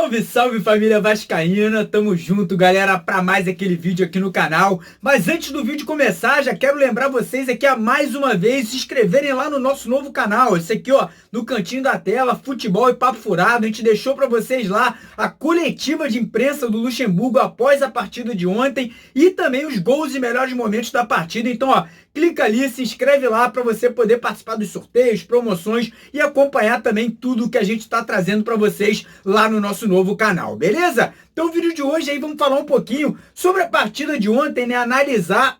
Salve, salve família vascaína, tamo junto galera para mais aquele vídeo aqui no canal. Mas antes do vídeo começar, já quero lembrar vocês aqui a mais uma vez se inscreverem lá no nosso novo canal. Esse aqui ó, no cantinho da tela, Futebol e Papo Furado. A gente deixou para vocês lá a coletiva de imprensa do Luxemburgo após a partida de ontem e também os gols e melhores momentos da partida. Então ó, clica ali, se inscreve lá para você poder participar dos sorteios, promoções e acompanhar também tudo que a gente está trazendo para vocês lá no nosso novo canal, beleza? Então o vídeo de hoje aí vamos falar um pouquinho sobre a partida de ontem, né? Analisar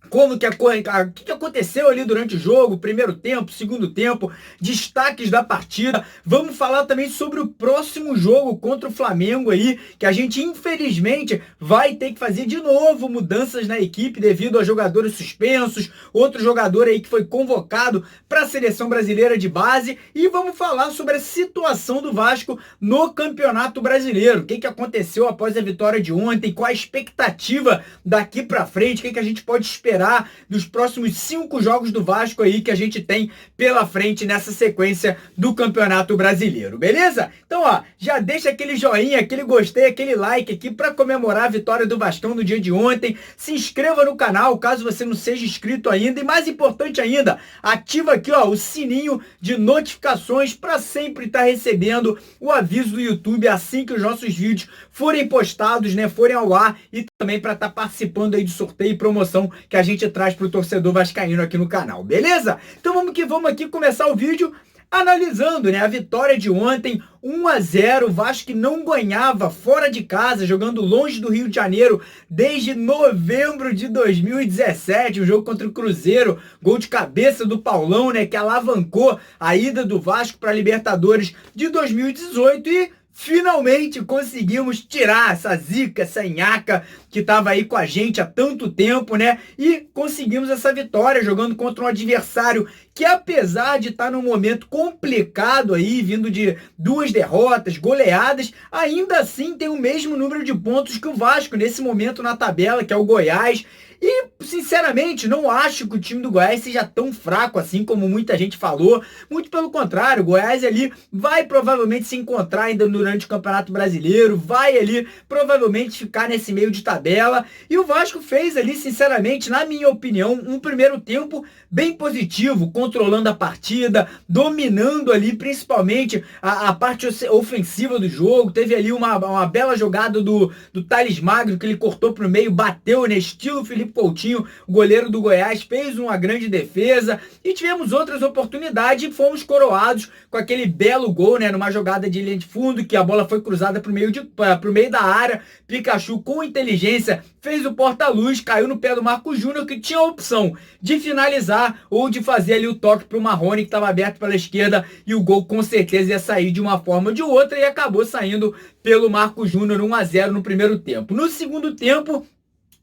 como que o que aconteceu ali durante o jogo, primeiro tempo, segundo tempo, destaques da partida. Vamos falar também sobre o próximo jogo contra o Flamengo aí, que a gente infelizmente vai ter que fazer de novo mudanças na equipe devido a jogadores suspensos, outro jogador aí que foi convocado para a seleção brasileira de base, e vamos falar sobre a situação do Vasco no Campeonato Brasileiro. O que aconteceu após a vitória de ontem, qual a expectativa daqui para frente, o que a gente pode esperar dos próximos 5 jogos do Vasco aí que a gente tem pela frente nessa sequência do Campeonato Brasileiro, beleza? Então ó, já deixa aquele joinha, aquele gostei, aquele like aqui para comemorar a vitória do Vascão no dia de ontem. Se inscreva no canal caso você não seja inscrito ainda e mais importante ainda, ativa aqui ó o sininho de notificações para sempre estar recebendo o aviso do YouTube assim que os nossos vídeos forem postados, né, forem ao ar, e também para estar participando aí de sorteio e promoção que a gente traz para o torcedor vascaíno aqui no canal, beleza? Então vamos aqui começar o vídeo analisando, né, a vitória de ontem, 1-0, o Vasco que não ganhava fora de casa, jogando longe do Rio de Janeiro desde novembro de 2017, o jogo contra o Cruzeiro, gol de cabeça do Paulão, né, que alavancou a ida do Vasco para a Libertadores de 2018 e finalmente conseguimos tirar essa zica, essa nhaca que estava aí com a gente há tanto tempo, né? E conseguimos essa vitória jogando contra um adversário que, apesar de estar num momento complicado aí, vindo de 2 derrotas, goleadas, ainda assim tem o mesmo número de pontos que o Vasco nesse momento na tabela, que é o Goiás. E, sinceramente, não acho que o time do Goiás seja tão fraco assim como muita gente falou. Muito pelo contrário, o Goiás ali vai provavelmente se encontrar ainda durante o Campeonato Brasileiro, vai ali provavelmente ficar nesse meio de tabela. E o Vasco fez ali, sinceramente, na minha opinião, um primeiro tempo bem positivo, controlando a partida, dominando ali principalmente a parte ofensiva do jogo. Teve ali uma bela jogada do Thales Magno, que ele cortou para o meio, bateu, né, estilo Felipe Coutinho, o goleiro do Goiás, fez uma grande defesa, e tivemos outras oportunidades e fomos coroados com aquele belo gol, né, numa jogada de linha de fundo, que a bola foi cruzada pro meio da área. Pikachu, com inteligência, fez o porta-luz, caiu no pé do Marcos Júnior, que tinha a opção de finalizar ou de fazer ali o toque pro Marrone, que estava aberto pela esquerda, e o gol com certeza ia sair de uma forma ou de outra, e acabou saindo pelo Marcos Júnior, 1-0 no primeiro tempo. No segundo tempo,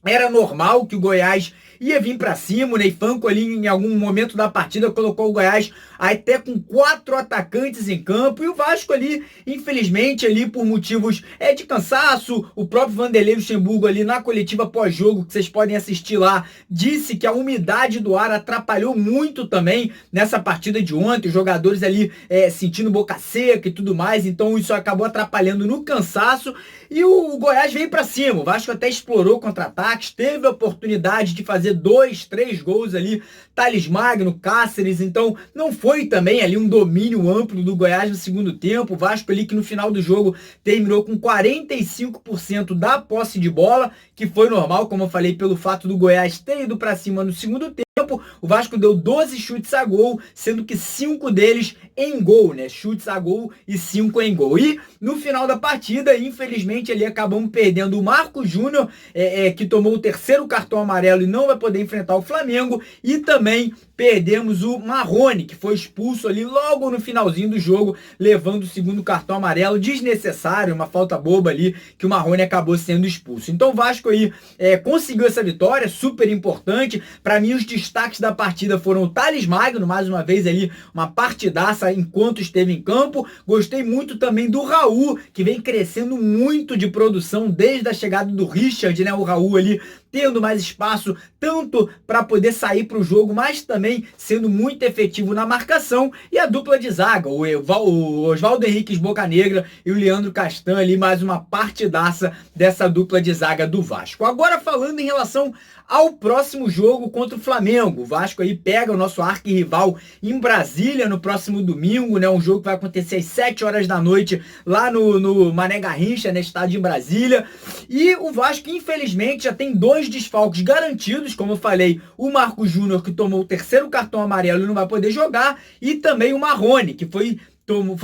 era normal que o Goiás ia vir para cima, o Ney Franco ali em algum momento da partida colocou o Goiás até com 4 atacantes em campo, e o Vasco ali, infelizmente, ali por motivos de cansaço, o próprio Vanderlei Luxemburgo ali na coletiva pós-jogo, que vocês podem assistir lá, disse que a umidade do ar atrapalhou muito também nessa partida de ontem, os jogadores ali sentindo boca seca e tudo mais, então isso acabou atrapalhando no cansaço, e o Goiás veio para cima. O Vasco até explorou contra-ataques, teve a oportunidade de fazer 2, 3 gols ali, Thales Magno, Cáceres, então não foi também ali um domínio amplo do Goiás no segundo tempo. O Vasco ali que no final do jogo terminou com 45% da posse de bola, que foi normal, como eu falei, pelo fato do Goiás ter ido para cima no segundo tempo. O Vasco deu 12 chutes a gol, sendo que 5 deles em gol, né? Chutes a gol e 5 em gol. E no final da partida, infelizmente, ali acabamos perdendo o Marcos Júnior, que tomou o 3º cartão amarelo e não vai poder enfrentar o Flamengo, e também perdemos o Marrone, que foi expulso ali logo no finalzinho do jogo, levando o 2º cartão amarelo desnecessário, uma falta boba ali, que o Marrone acabou sendo expulso. Então o Vasco aí conseguiu essa vitória, super importante. Para mim, os destaques da partida foram o Thales Magno, mais uma vez ali, uma partidaça enquanto esteve em campo. Gostei muito também do Raul, que vem crescendo muito de produção desde a chegada do Richard, né? O Raul ali tendo mais espaço, tanto para poder sair para o jogo, mas também sendo muito efetivo na marcação. E a dupla de zaga, o Oswaldo Henrique Bocanegra e o Leandro Castan ali, mais uma partidaça dessa dupla de zaga do Vasco. Agora falando em relação ao próximo jogo contra o Flamengo, o Vasco aí pega o nosso arquirrival em Brasília no próximo domingo, né? Um jogo que vai acontecer às 7 horas da noite lá no Mané Garrincha, no estádio em Brasília. E o Vasco, infelizmente, já tem 2 desfalques garantidos, como eu falei, o Marcos Júnior, que tomou o 3º cartão amarelo e não vai poder jogar, e também o Marrone, que foi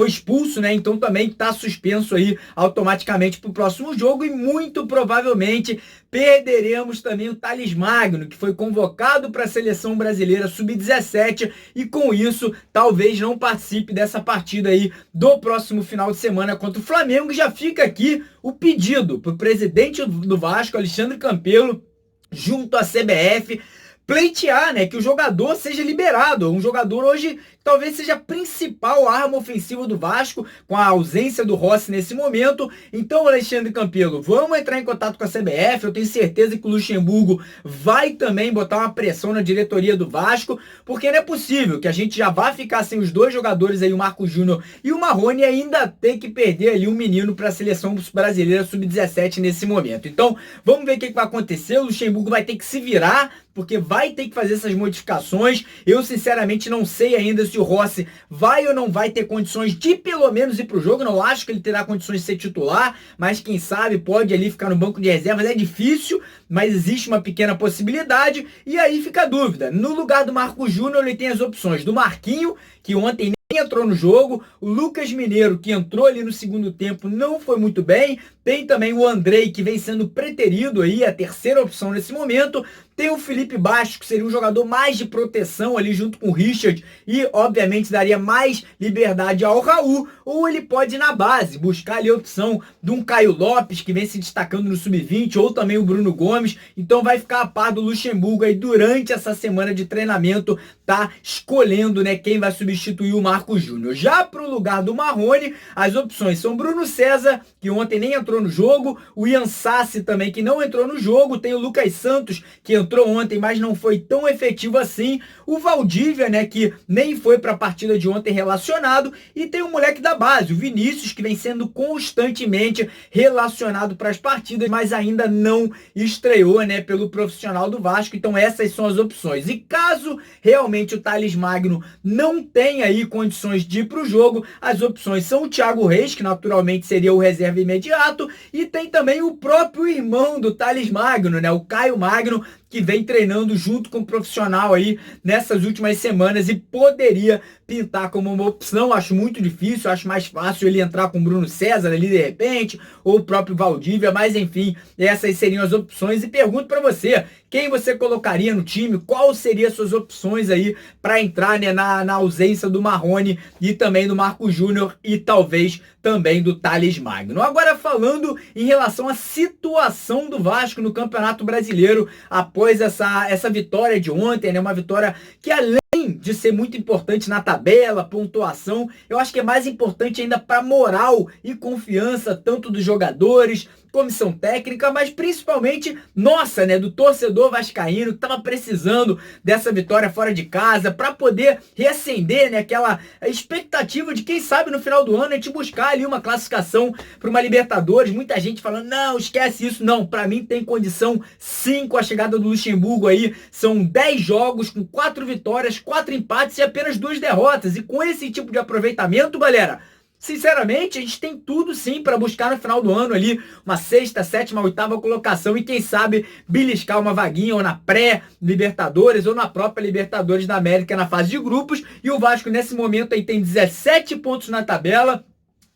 expulso, né? Então também está suspenso aí automaticamente para o próximo jogo, e muito provavelmente perderemos também o Thales Magno, que foi convocado para a seleção brasileira sub-17, e com isso talvez não participe dessa partida aí do próximo final de semana contra o Flamengo. Já fica aqui o pedido para o presidente do Vasco, Alexandre Campelo, junto à CBF, pleitear, né, que o jogador seja liberado. Um jogador hoje talvez seja a principal arma ofensiva do Vasco, com a ausência do Rossi nesse momento. Então, Alexandre Campelo, vamos entrar em contato com a CBF. Eu tenho certeza que o Luxemburgo vai também botar uma pressão na diretoria do Vasco, porque não é possível que a gente já vá ficar sem os 2 jogadores aí, o Marcos Júnior e o Marrone, e ainda ter que perder ali um menino para a seleção brasileira sub-17 nesse momento. Então, vamos ver o que vai acontecer. O Luxemburgo vai ter que se virar, porque vai ter que fazer essas modificações. Eu, sinceramente, não sei ainda se o Rossi vai ou não vai ter condições de pelo menos ir para o jogo. Não acho que ele terá condições de ser titular, mas quem sabe pode ali ficar no banco de reservas. É difícil, mas existe uma pequena possibilidade. E aí fica a dúvida. No lugar do Marcos Júnior, ele tem as opções do Marquinho, que ontem entrou no jogo, o Lucas Mineiro, que entrou ali no segundo tempo, não foi muito bem. Tem também o Andrei, que vem sendo preterido aí, a 3ª opção nesse momento. Tem o Felipe Bastos, que seria um jogador mais de proteção ali junto com o Richard, e obviamente daria mais liberdade ao Raul. Ou ele pode ir na base, buscar ali a opção de um Caio Lopes, que vem se destacando no sub-20, ou também o Bruno Gomes. Então vai ficar a par do Luxemburgo aí durante essa semana de treinamento, tá escolhendo, né, quem vai substituir o Marcos Júnior. Já para o lugar do Marrone, as opções são Bruno César, que ontem nem entrou no jogo, o Ian Sassi também, que não entrou no jogo, tem o Lucas Santos, que entrou ontem, mas não foi tão efetivo assim, o Valdívia, né, que nem foi para a partida de ontem relacionado, e tem o moleque da base, o Vinícius, que vem sendo constantemente relacionado para as partidas, mas ainda não estreou, né, pelo profissional do Vasco. Então essas são as opções. E caso realmente o Thales Magno não tenha aí condições de ir para o jogo, as opções são o Thiago Reis, que naturalmente seria o reserva imediato, e tem também o próprio irmão do Thales Magno, né, o Caio Magno, que vem treinando junto com o profissional aí nessas últimas semanas e poderia pintar como uma opção. Acho muito difícil, acho mais fácil ele entrar com o Bruno César ali de repente, ou o próprio Valdívia, mas enfim, essas seriam as opções. E pergunto para você, quem você colocaria no time? Qual seriam as suas opções aí para entrar, né, na ausência do Marrone e também do Marcos Júnior e talvez também do Thales Magno? Agora falando em relação à situação do Vasco no Campeonato Brasileiro após essa vitória de ontem, né, uma vitória que além de ser muito importante na tabela, pontuação, eu acho que é mais importante ainda para moral e confiança tanto dos jogadores, comissão técnica, mas principalmente nossa, né, do torcedor vascaíno que estava precisando dessa vitória fora de casa para poder reacender, né, aquela expectativa de quem sabe no final do ano a gente buscar ali uma classificação para uma Libertadores. Muita gente falando, não, esquece isso. Não, para mim tem condição sim com a chegada do Luxemburgo aí. São 10 jogos com 4 vitórias, 4 empates e apenas 2 derrotas. E com esse tipo de aproveitamento, galera, sinceramente, a gente tem tudo sim para buscar no final do ano ali uma 6ª, 7ª, 8ª colocação e quem sabe beliscar uma vaguinha ou na pré-Libertadores ou na própria Libertadores da América na fase de grupos. E o Vasco nesse momento aí tem 17 pontos na tabela.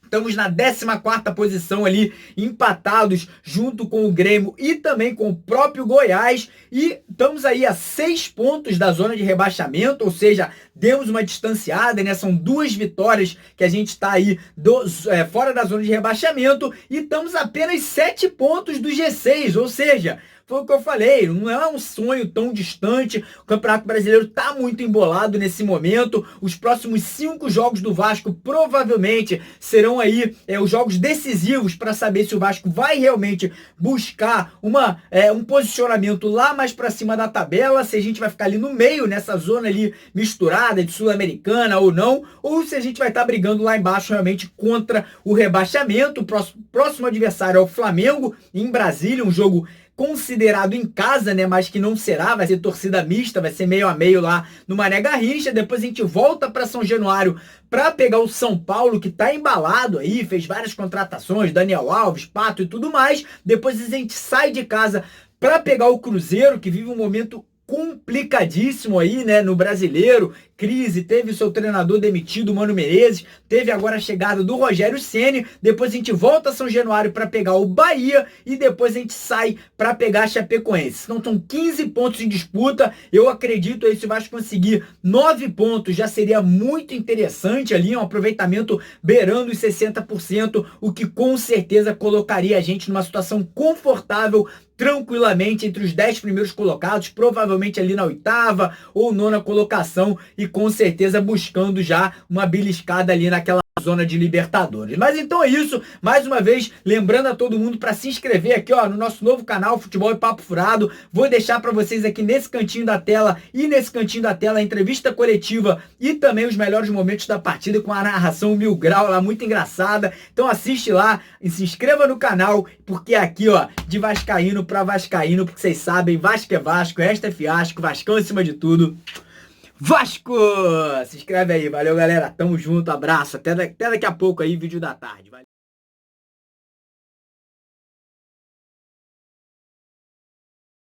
Estamos na 14ª posição ali, empatados junto com o Grêmio e também com o próprio Goiás. E estamos aí a 6 pontos da zona de rebaixamento, ou seja, demos uma distanciada, né? São 2 vitórias que a gente está aí fora da zona de rebaixamento e estamos a apenas 7 pontos do G6, ou seja, foi o que eu falei, não é um sonho tão distante. O Campeonato Brasileiro tá muito embolado nesse momento. Os próximos 5 jogos do Vasco provavelmente serão aí os jogos decisivos para saber se o Vasco vai realmente buscar um posicionamento lá mais para cima da tabela, se a gente vai ficar ali no meio, nessa zona ali misturada de Sul-Americana ou não, ou se a gente vai estar brigando lá embaixo realmente contra o rebaixamento. O próximo adversário é o Flamengo, em Brasília, um jogo considerado em casa, né, mas que não será, vai ser torcida mista, vai ser meio a meio lá no Mané Garrincha. Depois a gente volta para São Januário para pegar o São Paulo, que tá embalado aí, fez várias contratações, Daniel Alves, Pato e tudo mais. Depois a gente sai de casa para pegar o Cruzeiro, que vive um momento complicadíssimo aí, né, no Brasileiro, crise, teve o seu treinador demitido, Mano Menezes, teve agora a chegada do Rogério Ceni. Depois a gente volta a São Januário para pegar o Bahia e depois a gente sai para pegar a Chapecoense. Então são 15 pontos em disputa. Eu acredito aí, se o Vasco conseguir 9 pontos, já seria muito interessante ali, um aproveitamento beirando os 60%, o que com certeza colocaria a gente numa situação confortável, tranquilamente entre os 10 primeiros colocados, provavelmente ali na 8ª ou 9ª colocação, e com certeza buscando já uma beliscada ali naquela zona de Libertadores. Mas então é isso, mais uma vez, lembrando a todo mundo para se inscrever aqui, ó, no nosso novo canal Futebol e Papo Furado. Vou deixar para vocês aqui nesse cantinho da tela a entrevista coletiva e também os melhores momentos da partida com a narração Mil Grau lá, muito engraçada. Então assiste lá e se inscreva no canal, porque aqui, ó, de vascaíno para vascaíno, porque vocês sabem, Vasco é Vasco, esta é fiasco, Vascão acima de tudo. Vasco! Se inscreve aí, valeu galera, tamo junto, abraço, até daqui a pouco aí, vídeo da tarde. Valeu.